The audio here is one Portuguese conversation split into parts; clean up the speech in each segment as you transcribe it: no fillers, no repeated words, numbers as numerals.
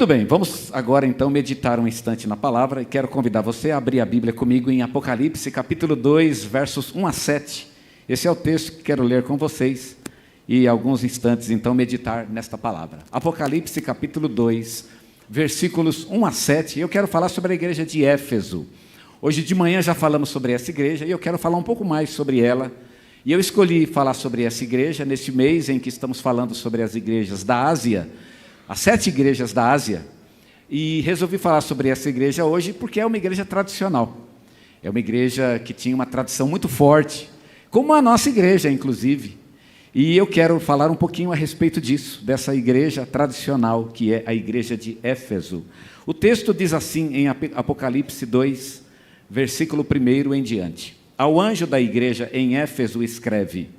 Muito bem, vamos agora então meditar um instante na palavra e quero convidar você a abrir a Bíblia comigo em Apocalipse, capítulo 2, versos 1 a 7. Esse é o texto que quero ler com vocês e alguns instantes então meditar nesta palavra. Apocalipse, capítulo 2, versículos 1 a 7. Eu quero falar sobre a igreja de Éfeso. Hoje de manhã já falamos sobre essa igreja e eu quero falar um pouco mais sobre ela. E eu escolhi falar sobre essa igreja neste mês em que estamos falando sobre as igrejas da Ásia, as 7 igrejas da Ásia, e resolvi falar sobre essa igreja hoje porque é uma igreja tradicional. É uma igreja que tinha uma tradição muito forte, como a nossa igreja, inclusive. E eu quero falar um pouquinho a respeito disso, dessa igreja tradicional, que é a igreja de Éfeso. O texto diz assim em Apocalipse 2, versículo 1 em diante. Ao anjo da igreja em Éfeso escreve: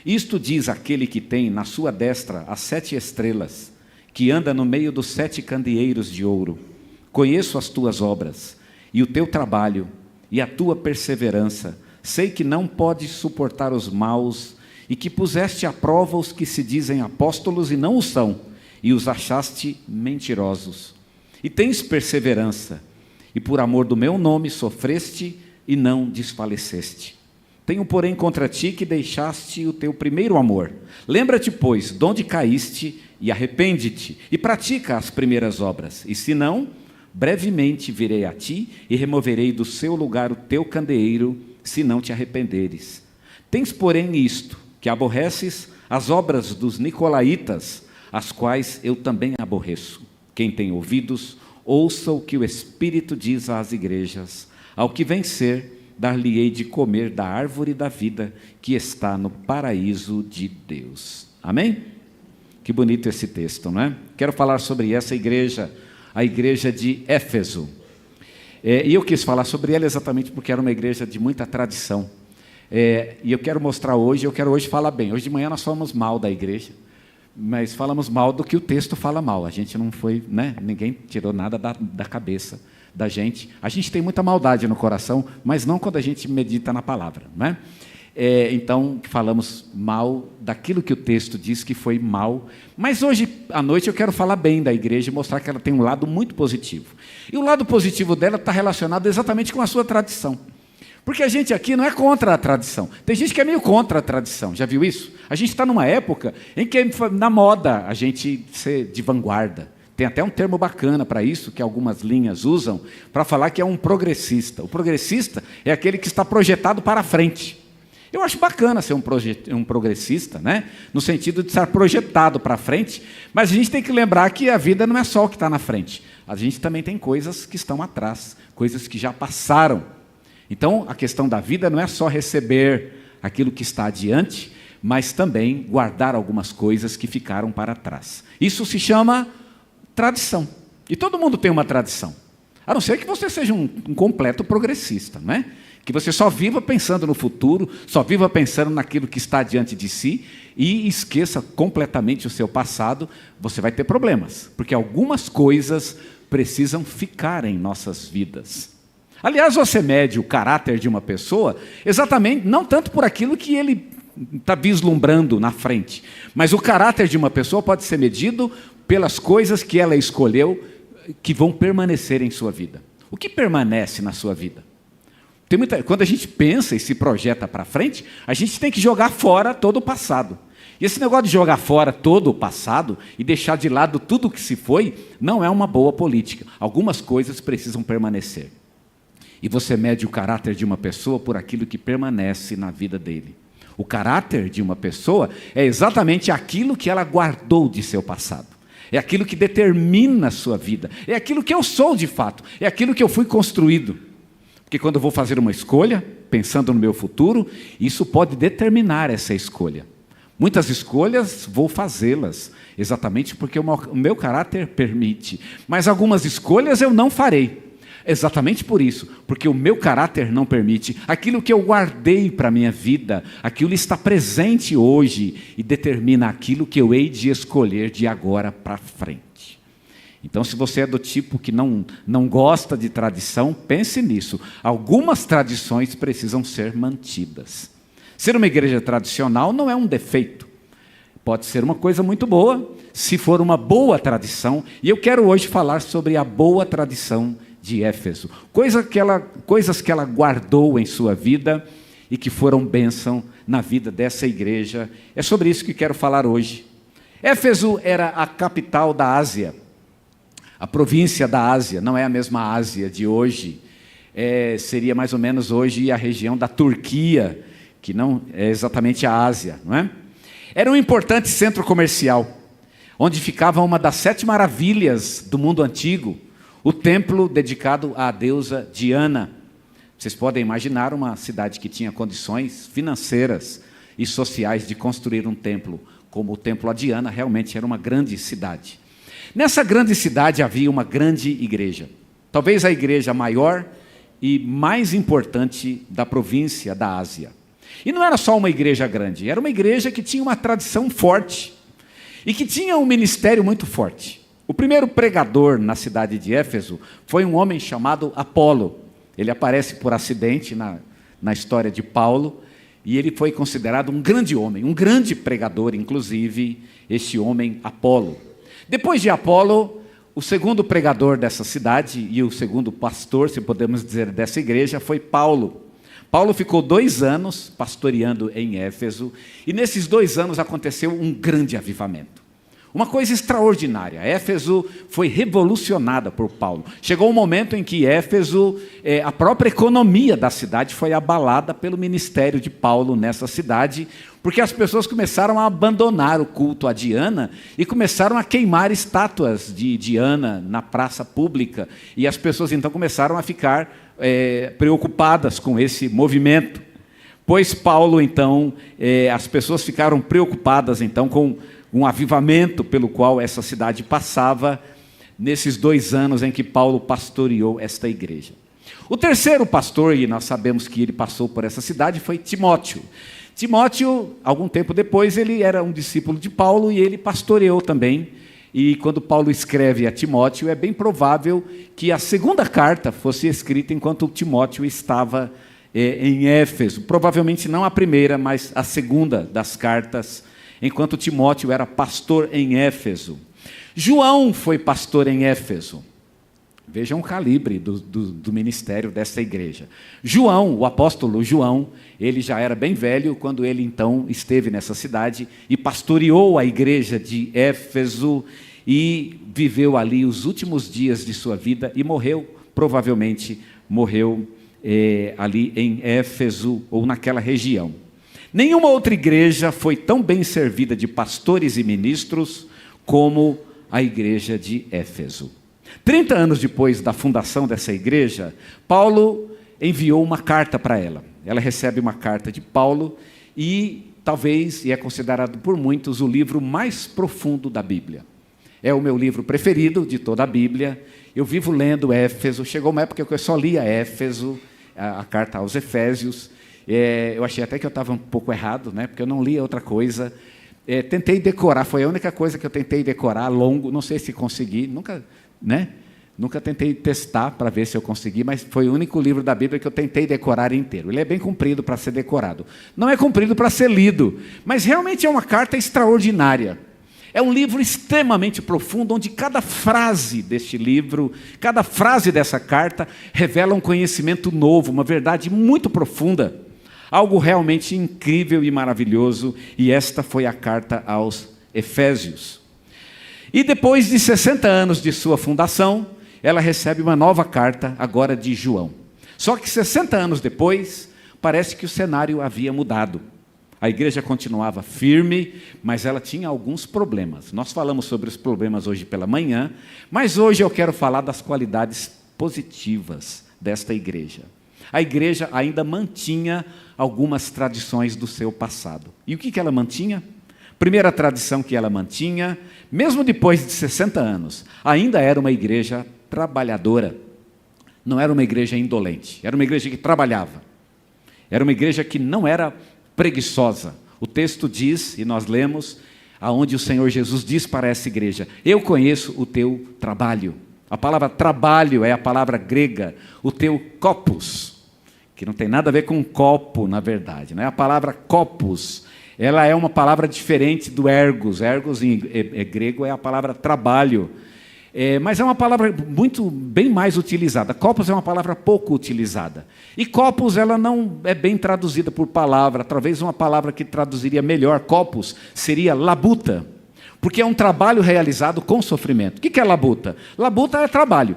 Isto diz aquele que tem na sua destra as 7 estrelas, que anda no meio dos 7 candeeiros de ouro. Conheço as tuas obras, e o teu trabalho, e a tua perseverança. Sei que não podes suportar os maus, e que puseste à prova os que se dizem apóstolos e não o são, e os achaste mentirosos. E tens perseverança, e por amor do meu nome sofreste e não desfaleceste. Tenho, porém, contra ti que deixaste o teu primeiro amor. Lembra-te, pois, de onde caíste, e arrepende-te, e pratica as primeiras obras. E se não, brevemente virei a ti, e removerei do seu lugar o teu candeeiro, se não te arrependeres. Tens, porém, isto, que aborreces as obras dos nicolaítas, as quais eu também aborreço. Quem tem ouvidos, ouça o que o Espírito diz às igrejas. Ao que vencer, dar-lhe-ei de comer da árvore da vida que está no paraíso de Deus. Amém? Que bonito esse texto, não é? Quero falar sobre essa igreja, a igreja de Éfeso. E eu quis falar sobre ela exatamente porque era uma igreja de muita tradição. E eu quero mostrar hoje, eu quero hoje falar bem. Hoje de manhã nós falamos mal da igreja, mas falamos mal do que o texto fala mal. A gente não foi, né? Ninguém tirou nada da cabeça da gente. A gente tem muita maldade no coração, mas não quando a gente medita na palavra, né? Então, falamos mal daquilo que o texto diz que foi mal, mas hoje à noite eu quero falar bem da igreja e mostrar que ela tem um lado muito positivo. E o lado positivo dela está relacionado exatamente com a sua tradição. Porque a gente aqui não é contra a tradição. Tem gente que é meio contra a tradição, já viu isso? A gente está numa época em que é na moda a gente ser de vanguarda. Tem até um termo bacana para isso, que algumas linhas usam, para falar que é um progressista. O progressista é aquele que está projetado para frente. Eu acho bacana ser um progressista, né? No sentido de estar projetado para frente, mas a gente tem que lembrar que a vida não é só o que está na frente. A gente também tem coisas que estão atrás, coisas que já passaram. Então, a questão da vida não é só receber aquilo que está adiante, mas também guardar algumas coisas que ficaram para trás. Isso se chama tradição. E todo mundo tem uma tradição. A não ser que você seja um completo progressista, não é? Que você só viva pensando no futuro, só viva pensando naquilo que está diante de si e esqueça completamente o seu passado, você vai ter problemas. Porque algumas coisas precisam ficar em nossas vidas. Aliás, você mede o caráter de uma pessoa exatamente, não tanto por aquilo que ele está vislumbrando na frente, mas o caráter de uma pessoa pode ser medido pelas coisas que ela escolheu que vão permanecer em sua vida. O que permanece na sua vida? Quando a gente pensa e se projeta para frente, a gente tem que jogar fora todo o passado. E esse negócio de jogar fora todo o passado e deixar de lado tudo o que se foi, não é uma boa política. Algumas coisas precisam permanecer. E você mede o caráter de uma pessoa por aquilo que permanece na vida dele. O caráter de uma pessoa é exatamente aquilo que ela guardou de seu passado. É aquilo que determina a sua vida. É aquilo que eu sou de fato. É aquilo que eu fui construído. Porque quando eu vou fazer uma escolha, pensando no meu futuro, isso pode determinar essa escolha. Muitas escolhas vou fazê-las, exatamente porque o meu caráter permite. Mas algumas escolhas eu não farei. Exatamente por isso, porque o meu caráter não permite. Aquilo que eu guardei para a minha vida, aquilo está presente hoje e determina aquilo que eu hei de escolher de agora para frente. Então, se você é do tipo que não gosta de tradição, pense nisso. Algumas tradições precisam ser mantidas. Ser uma igreja tradicional não é um defeito. pode ser uma coisa muito boa, se for uma boa tradição, e eu quero hoje falar sobre a boa tradição de Éfeso, coisas que ela guardou em sua vida e que foram bênção na vida dessa igreja. É sobre isso que quero falar hoje. Éfeso era a capital da Ásia, a província da Ásia, não é a mesma Ásia de hoje, seria mais ou menos hoje a região da Turquia, que não é exatamente a Ásia, não é? Era um importante centro comercial, onde ficava uma das 7 maravilhas do mundo antigo, o templo dedicado à deusa Diana. Vocês podem imaginar uma cidade que tinha condições financeiras e sociais de construir um templo, como o templo a Diana. Realmente era uma grande cidade. Nessa grande cidade havia uma grande igreja, talvez a igreja maior e mais importante da província da Ásia. E não era só uma igreja grande, era uma igreja que tinha uma tradição forte e que tinha um ministério muito forte. O primeiro pregador na cidade de Éfeso foi um homem chamado Apolo. Ele aparece por acidente na história de Paulo, e ele foi considerado um grande homem, um grande pregador, inclusive, este homem Apolo. Depois de Apolo, o segundo pregador dessa cidade e o segundo pastor, se podemos dizer, dessa igreja, foi Paulo. Paulo ficou 2 anos pastoreando em Éfeso, e nesses 2 anos aconteceu um grande avivamento. Uma coisa extraordinária. Éfeso foi revolucionada por Paulo. Chegou um momento em que Éfeso, a própria economia da cidade foi abalada pelo ministério de Paulo nessa cidade, porque as pessoas começaram a abandonar o culto a Diana e começaram a queimar estátuas de Diana na praça pública. E as pessoas então começaram a ficar preocupadas com esse movimento. Pois Paulo, então, as pessoas ficaram preocupadas então com um avivamento pelo qual essa cidade passava nesses 2 anos em que Paulo pastoreou esta igreja. O terceiro pastor, e nós sabemos que ele passou por essa cidade, foi Timóteo. Timóteo, algum tempo depois, ele era um discípulo de Paulo e ele pastoreou também. E quando Paulo escreve a Timóteo, é bem provável que a segunda carta fosse escrita enquanto Timóteo estava em Éfeso. Provavelmente não a primeira, mas a segunda das cartas, enquanto Timóteo era pastor em Éfeso. João foi pastor em Éfeso. Vejam o calibre do ministério dessa igreja. João, o apóstolo João, ele já era bem velho quando ele então esteve nessa cidade e pastoreou a igreja de Éfeso e viveu ali os últimos dias de sua vida e morreu, provavelmente morreu ali em Éfeso ou naquela região. Nenhuma outra igreja foi tão bem servida de pastores e ministros como a igreja de Éfeso. 30 anos depois da fundação dessa igreja, Paulo enviou uma carta para ela. Ela recebe uma carta de Paulo e talvez, e é considerado por muitos, o livro mais profundo da Bíblia. É o meu livro preferido de toda a Bíblia. Eu vivo lendo Éfeso. Chegou uma época que eu só lia Éfeso, a carta aos Efésios. Eu achei até que eu estava um pouco errado, né? Porque eu não lia outra coisa. Tentei decorar, foi a única coisa que eu tentei decorar, longo, não sei se consegui, nunca tentei testar para ver se eu consegui, mas foi o único livro da Bíblia que eu tentei decorar inteiro. Ele é bem comprido para ser decorado. Não é comprido para ser lido, mas realmente é uma carta extraordinária. É um livro extremamente profundo, onde cada frase deste livro, cada frase dessa carta, revela um conhecimento novo, uma verdade muito profunda. Algo realmente incrível e maravilhoso, e esta foi a carta aos Efésios. E depois de 60 anos de sua fundação, ela recebe uma nova carta, agora de João. Só que 60 anos depois, parece que o cenário havia mudado. A igreja continuava firme, mas ela tinha alguns problemas. Nós falamos sobre os problemas hoje pela manhã, mas hoje eu quero falar das qualidades positivas desta igreja. A igreja ainda mantinha algumas tradições do seu passado. E o que ela mantinha? Primeira tradição que ela mantinha, mesmo depois de 60 anos, ainda era uma igreja trabalhadora. Não era uma igreja indolente, era uma igreja que trabalhava. Era uma igreja que não era preguiçosa. O texto diz, e nós lemos, aonde o Senhor Jesus diz para essa igreja: eu conheço o teu trabalho. A palavra trabalho é a palavra grega, o teu kopos, que não tem nada a ver com copo, na verdade, né? A palavra kopos Ela é uma palavra diferente do ergos. Ergos em grego é a palavra trabalho. Mas é uma palavra bem mais utilizada. Copos é uma palavra pouco utilizada. E copos, ela não é bem traduzida por palavra. Talvez uma palavra que traduziria melhor copos seria labuta. Porque é um trabalho realizado com sofrimento. O que é labuta? Labuta é trabalho.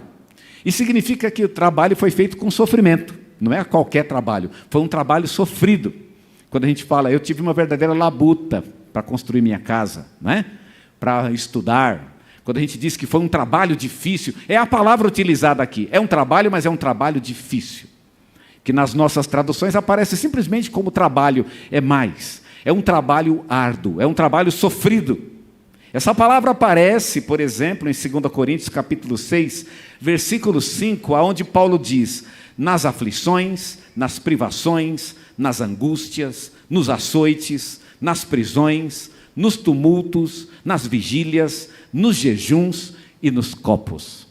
E significa que o trabalho foi feito com sofrimento. Não é qualquer trabalho. Foi um trabalho sofrido. Quando a gente fala, eu tive uma verdadeira labuta para construir minha casa, não é? Para estudar. Quando a gente diz que foi um trabalho difícil, é a palavra utilizada aqui. É um trabalho, mas é um trabalho difícil. Que nas nossas traduções aparece simplesmente como trabalho é mais. É um trabalho árduo, é um trabalho sofrido. Essa palavra aparece, por exemplo, em 2 Coríntios capítulo 6, versículo 5, onde Paulo diz: nas aflições, nas privações, nas angústias, nos açoites, nas prisões, nos tumultos, nas vigílias, nos jejuns e nos copos.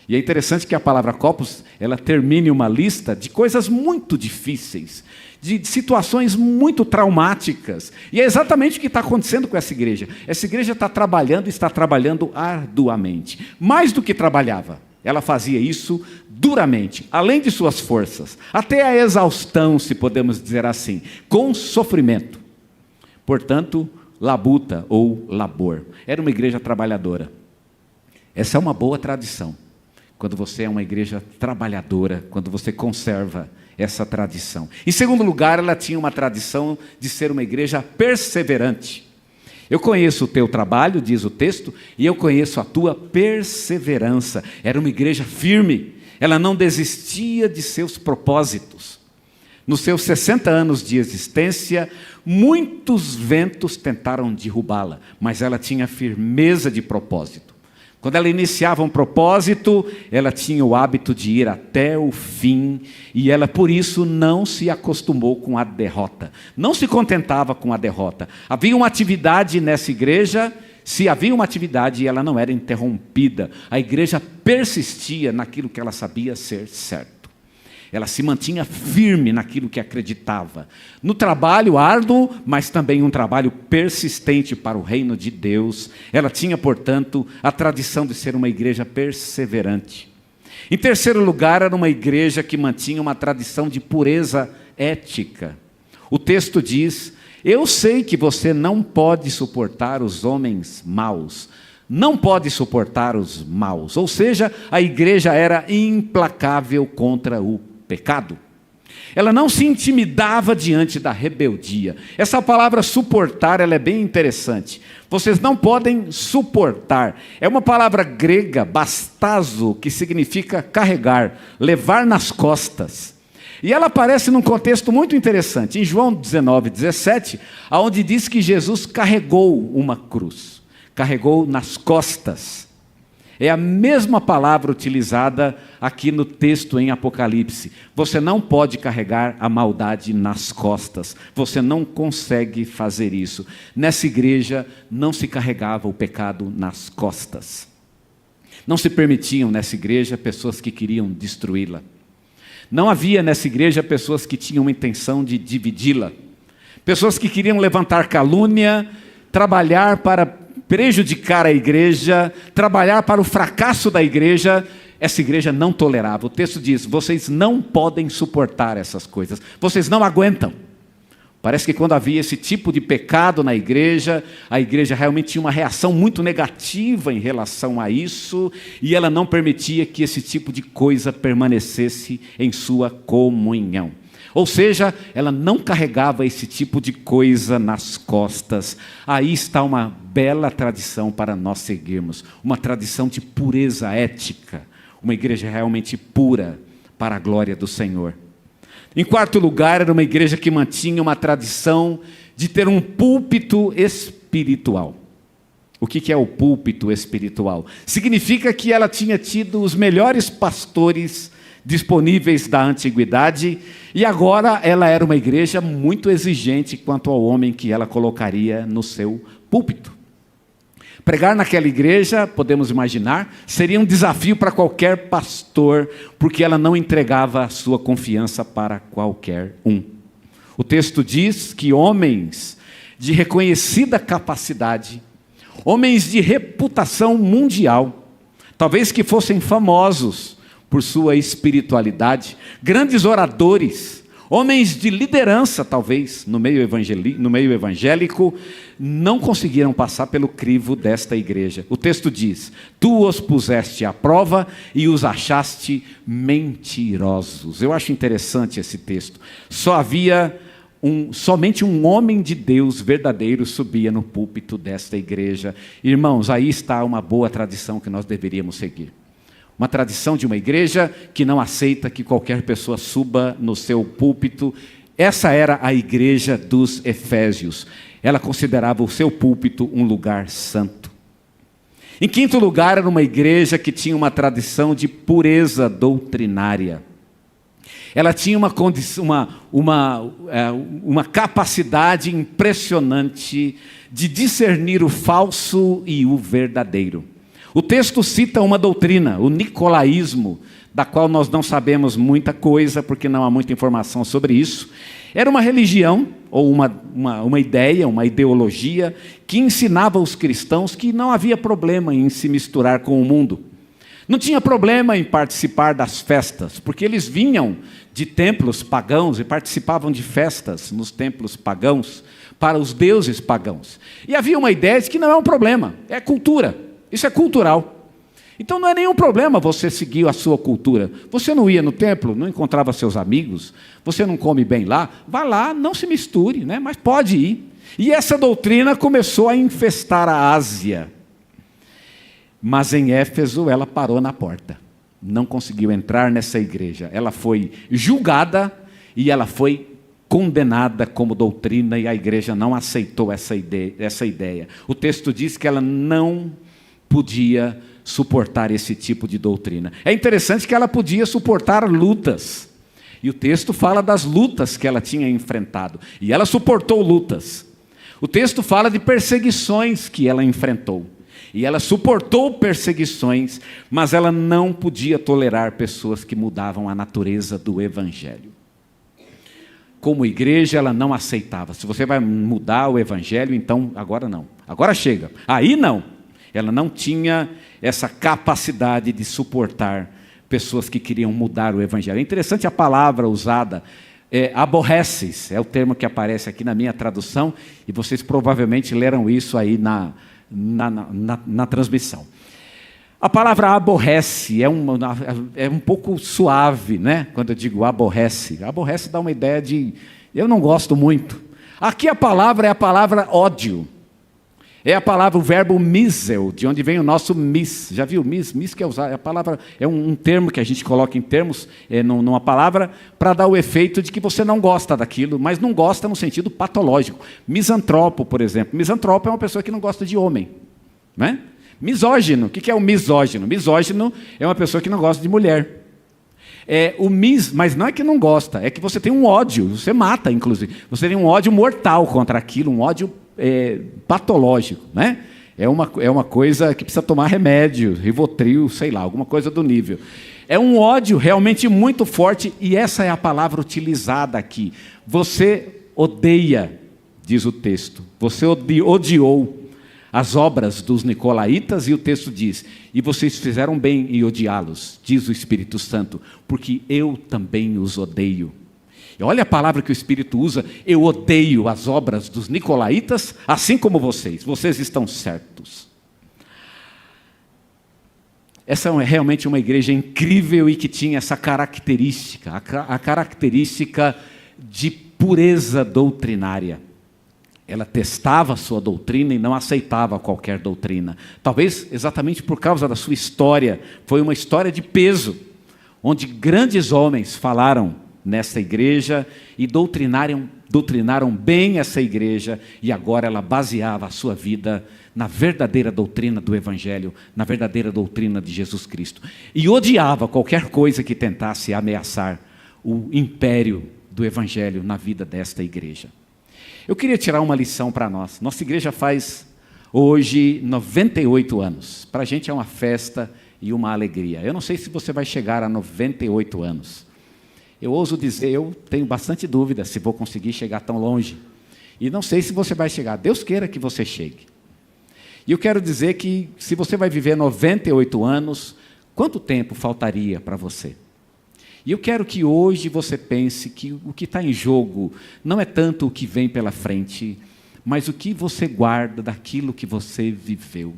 E é interessante que a palavra copos, ela termine uma lista de coisas muito difíceis, de situações muito traumáticas. E é exatamente o que está acontecendo com essa igreja. Essa igreja está trabalhando arduamente. Mais do que trabalhava, ela fazia isso duramente, além de suas forças, até a exaustão, se podemos dizer assim, com sofrimento. Portanto, labuta ou labor. Era uma igreja trabalhadora. Essa é uma boa tradição. Quando você é uma igreja trabalhadora, quando você conserva essa tradição. Em segundo lugar, ela tinha uma tradição de ser uma igreja perseverante. Eu conheço o teu trabalho, diz o texto, e eu conheço a tua perseverança. Era uma igreja firme, ela não desistia de seus propósitos. Nos seus 60 anos de existência, muitos ventos tentaram derrubá-la, mas ela tinha firmeza de propósito. Quando ela iniciava um propósito, ela tinha o hábito de ir até o fim, e ela, por isso, não se acostumou com a derrota. Não se contentava com a derrota. Havia uma atividade nessa igreja, se havia uma atividade, ela não era interrompida. A igreja persistia naquilo que ela sabia ser certo. Ela se mantinha firme naquilo que acreditava. No trabalho árduo, mas também um trabalho persistente para o reino de Deus. Ela tinha, portanto, a tradição de ser uma igreja perseverante. Em terceiro lugar, era uma igreja que mantinha uma tradição de pureza ética. O texto diz: eu sei que você não pode suportar os homens maus. Não pode suportar os maus. Ou seja, a igreja era implacável contra o pecado. Ela não se intimidava diante da rebeldia. Essa palavra suportar, ela é bem interessante. Vocês não podem suportar. É uma palavra grega, bastazo, que significa carregar, levar nas costas. E ela aparece num contexto muito interessante. Em João 19:17, onde diz que Jesus carregou uma cruz. Carregou nas costas. É a mesma palavra utilizada aqui no texto em Apocalipse. Você não pode carregar a maldade nas costas. Você não consegue fazer isso. Nessa igreja não se carregava o pecado nas costas. Não se permitiam nessa igreja pessoas que queriam destruí-la. Não havia nessa igreja pessoas que tinham uma intenção de dividi-la. Pessoas que queriam levantar calúnia, trabalhar para prejudicar a igreja, trabalhar para o fracasso da igreja. Essa igreja não tolerava. O texto diz: vocês não podem suportar essas coisas, vocês não aguentam. Parece que quando havia esse tipo de pecado na igreja, a igreja realmente tinha uma reação muito negativa em relação a isso, e ela não permitia que esse tipo de coisa permanecesse em sua comunhão. Ou seja, ela não carregava esse tipo de coisa nas costas. Aí está uma bela tradição para nós seguirmos, uma tradição de pureza ética, uma igreja realmente pura para a glória do Senhor. Em quarto lugar, era uma igreja que mantinha uma tradição de ter um púlpito espiritual. O que é o púlpito espiritual? Significa que ela tinha tido os melhores pastores disponíveis da antiguidade, e agora ela era uma igreja muito exigente quanto ao homem que ela colocaria no seu púlpito. Pregar naquela igreja, podemos imaginar, seria um desafio para qualquer pastor, porque ela não entregava a sua confiança para qualquer um. O texto diz que homens de reconhecida capacidade, homens de reputação mundial, talvez que fossem famosos por sua espiritualidade, grandes oradores, homens de liderança, talvez, no meio evangélico, não conseguiram passar pelo crivo desta igreja. O texto diz: tu os puseste à prova e os achaste mentirosos. Eu acho interessante esse texto. Somente um homem de Deus verdadeiro subia no púlpito desta igreja. Irmãos, aí está uma boa tradição que nós deveríamos seguir. Uma tradição de uma igreja que não aceita que qualquer pessoa suba no seu púlpito. Essa era a igreja dos Efésios. Ela considerava o seu púlpito um lugar santo. Em quinto lugar, era uma igreja que tinha uma tradição de pureza doutrinária. Ela tinha uma capacidade impressionante de discernir o falso e o verdadeiro. O texto cita uma doutrina, o nicolaísmo, da qual nós não sabemos muita coisa, porque não há muita informação sobre isso. Era uma religião, ou uma ideia, uma ideologia, que ensinava aos cristãos que não havia problema em se misturar com o mundo. Não tinha problema em participar das festas, porque eles vinham de templos pagãos e participavam de festas nos templos pagãos, para os deuses pagãos. E havia uma ideia de que não é um problema, é cultura. Isso é cultural. Então não é nenhum problema você seguir a sua cultura. Você não ia no templo, não encontrava seus amigos, você não come bem lá, vá lá, não se misture, né? Mas pode ir. E essa doutrina começou a infestar a Ásia. Mas em Éfeso ela parou na porta. Não conseguiu entrar nessa igreja. Ela foi julgada e ela foi condenada como doutrina, e a igreja não aceitou essa ideia. O texto diz que ela não podia suportar esse tipo de doutrina. É interessante que ela podia suportar lutas. E o texto fala das lutas que ela tinha enfrentado. E ela suportou lutas. O texto fala de perseguições que ela enfrentou. E ela suportou perseguições, mas ela não podia tolerar pessoas que mudavam a natureza do evangelho. Como igreja, ela não aceitava. Se você vai mudar o evangelho, então agora não. Agora chega. Aí não. Ela não tinha essa capacidade de suportar pessoas que queriam mudar o evangelho. É interessante a palavra usada, aborreces, é o termo que aparece aqui na minha tradução, e vocês provavelmente leram isso aí na transmissão. A palavra aborrece é um pouco suave, né? Quando eu digo aborrece dá uma ideia de eu não gosto muito. Aqui a palavra é a palavra ódio. É a palavra, o verbo misel, de onde vem o nosso mis. Já viu mis? Mis que é usar, é a palavra, é um termo que a gente coloca em termos, numa palavra, para dar o efeito de que você não gosta daquilo, mas não gosta no sentido patológico. Misantropo, por exemplo. Misantropo é uma pessoa que não gosta de homem, né? Misógino, o que é o misógino? Misógino é uma pessoa que não gosta de mulher. Mas não é que não gosta, é que você tem um ódio, você mata, inclusive. Você tem um ódio mortal contra aquilo, um ódio patológico, né? É uma coisa que precisa tomar remédio, Rivotril, sei lá, alguma coisa do nível. É um ódio realmente muito forte, e essa é a palavra utilizada aqui. Você odeia, diz o texto, você odiou as obras dos nicolaítas, e o texto diz: e vocês fizeram bem em odiá-los, diz o Espírito Santo, porque eu também os odeio. E olha a palavra que o Espírito usa: eu odeio as obras dos nicolaítas, assim como vocês estão certos. Essa é realmente uma igreja incrível e que tinha essa característica, a característica de pureza doutrinária. Ela testava a sua doutrina e não aceitava qualquer doutrina. Talvez exatamente por causa da sua história. Foi uma história de peso, onde grandes homens falaram nessa igreja e doutrinaram bem essa igreja, e agora ela baseava a sua vida na verdadeira doutrina do Evangelho, na verdadeira doutrina de Jesus Cristo. E odiava qualquer coisa que tentasse ameaçar o império do Evangelho na vida desta igreja. Eu queria tirar uma lição para nós. Nossa igreja faz hoje 98 anos. Para a gente é uma festa e uma alegria. Eu não sei se você vai chegar a 98 anos. Eu ouso dizer, eu tenho bastante dúvida se vou conseguir chegar tão longe. E não sei se você vai chegar, Deus queira que você chegue. E eu quero dizer que se você vai viver 98 anos, quanto tempo faltaria para você? E eu quero que hoje você pense que o que está em jogo não é tanto o que vem pela frente, mas o que você guarda daquilo que você viveu.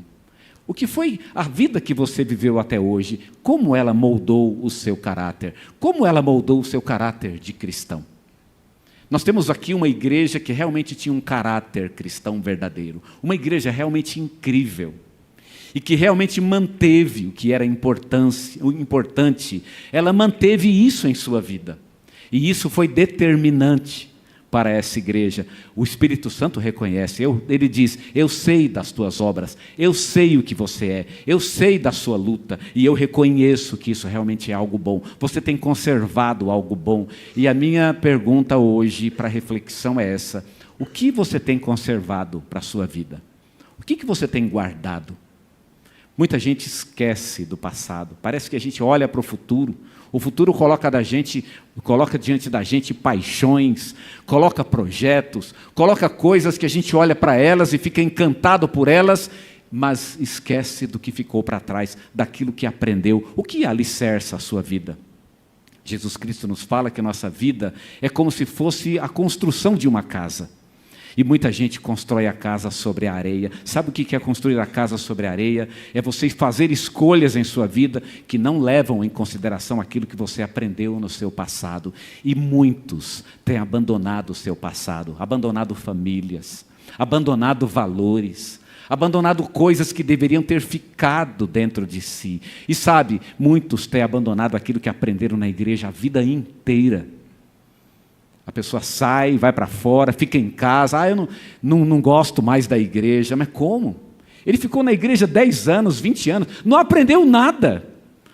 O que foi a vida que você viveu até hoje, como ela moldou o seu caráter, como ela moldou o seu caráter de cristão. Nós temos aqui uma igreja que realmente tinha um caráter cristão verdadeiro, uma igreja realmente incrível, e que realmente manteve o que era importante, ela manteve isso em sua vida, e isso foi determinante para essa igreja. O Espírito Santo reconhece, ele diz, eu sei das tuas obras, eu sei o que você é, eu sei da sua luta, e eu reconheço que isso realmente é algo bom, você tem conservado algo bom, e a minha pergunta hoje para reflexão é essa, o que você tem conservado para a sua vida? O que você tem guardado? Muita gente esquece do passado, parece que a gente olha para o futuro coloca diante da gente paixões, coloca projetos, coloca coisas que a gente olha para elas e fica encantado por elas, mas esquece do que ficou para trás, daquilo que aprendeu, o que alicerça a sua vida. Jesus Cristo nos fala que a nossa vida é como se fosse a construção de uma casa. E muita gente constrói a casa sobre a areia. Sabe o que é construir a casa sobre a areia? É você fazer escolhas em sua vida que não levam em consideração aquilo que você aprendeu no seu passado. E muitos têm abandonado o seu passado, abandonado famílias, abandonado valores, abandonado coisas que deveriam ter ficado dentro de si. E sabe, muitos têm abandonado aquilo que aprenderam na igreja a vida inteira. A pessoa sai, vai para fora, fica em casa. Eu não gosto mais da igreja. Mas como? Ele ficou na igreja 10 anos, 20 anos, não aprendeu nada.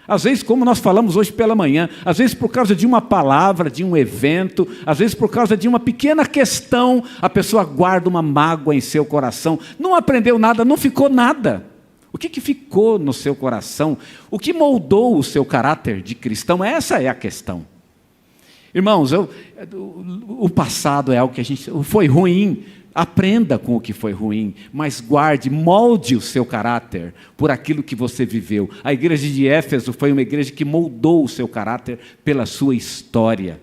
Às vezes, como nós falamos hoje pela manhã, às vezes por causa de uma palavra, de um evento, às vezes por causa de uma pequena questão, a pessoa guarda uma mágoa em seu coração. Não aprendeu nada, não ficou nada. O que ficou no seu coração? O que moldou o seu caráter de cristão? Essa é a questão. Irmãos, o passado é algo que foi ruim, aprenda com o que foi ruim, mas guarde, molde o seu caráter por aquilo que você viveu. A igreja de Éfeso foi uma igreja que moldou o seu caráter pela sua história.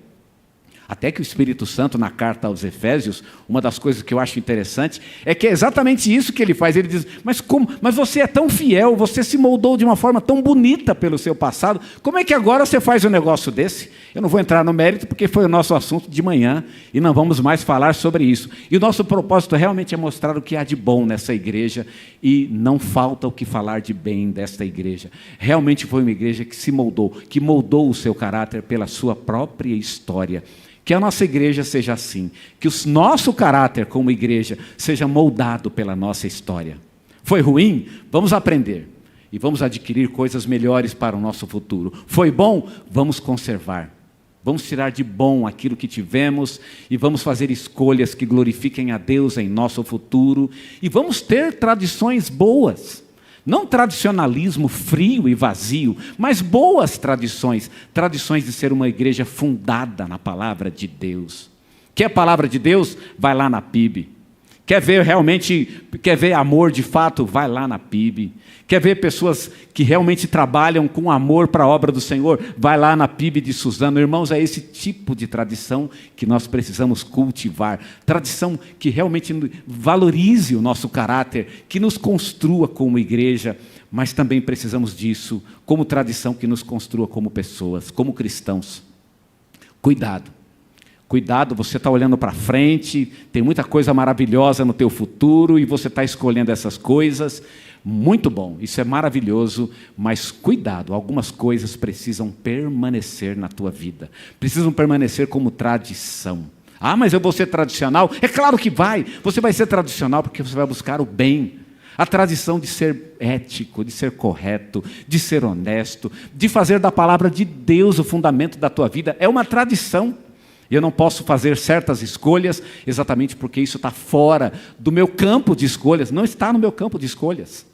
Até que o Espírito Santo, na carta aos Efésios, uma das coisas que eu acho interessante, é que é exatamente isso que ele faz. Ele diz, mas você é tão fiel, você se moldou de uma forma tão bonita pelo seu passado, como é que agora você faz um negócio desse? Eu não vou entrar no mérito, porque foi o nosso assunto de manhã, e não vamos mais falar sobre isso. E o nosso propósito realmente é mostrar o que há de bom nessa igreja, e não falta o que falar de bem desta igreja. Realmente foi uma igreja que se moldou, que moldou o seu caráter pela sua própria história. Que a nossa igreja seja assim, que o nosso caráter como igreja seja moldado pela nossa história. Foi ruim? Vamos aprender e vamos adquirir coisas melhores para o nosso futuro. Foi bom? Vamos conservar. Vamos tirar de bom aquilo que tivemos e vamos fazer escolhas que glorifiquem a Deus em nosso futuro. E vamos ter tradições boas. Não tradicionalismo frio e vazio, mas boas tradições. Tradições de ser uma igreja fundada na palavra de Deus. Quer a palavra de Deus? Vai lá na PIB. Quer ver amor de fato? Vai lá na PIB. Quer ver pessoas que realmente trabalham com amor para a obra do Senhor? Vai lá na PIB de Suzano. Irmãos, é esse tipo de tradição que nós precisamos cultivar. Tradição que realmente valorize o nosso caráter, que nos construa como igreja, mas também precisamos disso como tradição que nos construa como pessoas, como cristãos. Cuidado. Cuidado, você está olhando para frente, tem muita coisa maravilhosa no teu futuro e você está escolhendo essas coisas. Muito bom, isso é maravilhoso, mas cuidado, algumas coisas precisam permanecer na tua vida. Precisam permanecer como tradição. Ah, mas eu vou ser tradicional? É claro que vai. Você vai ser tradicional porque você vai buscar o bem. A tradição de ser ético, de ser correto, de ser honesto, de fazer da palavra de Deus o fundamento da tua vida. É uma tradição. Eu não posso fazer certas escolhas exatamente porque isso está fora do meu campo de escolhas. Não está no meu campo de escolhas.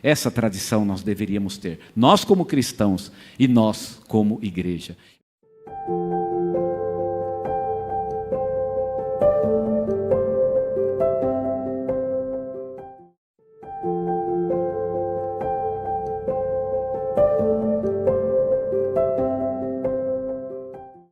Essa tradição nós deveríamos ter. Nós como cristãos e nós como igreja.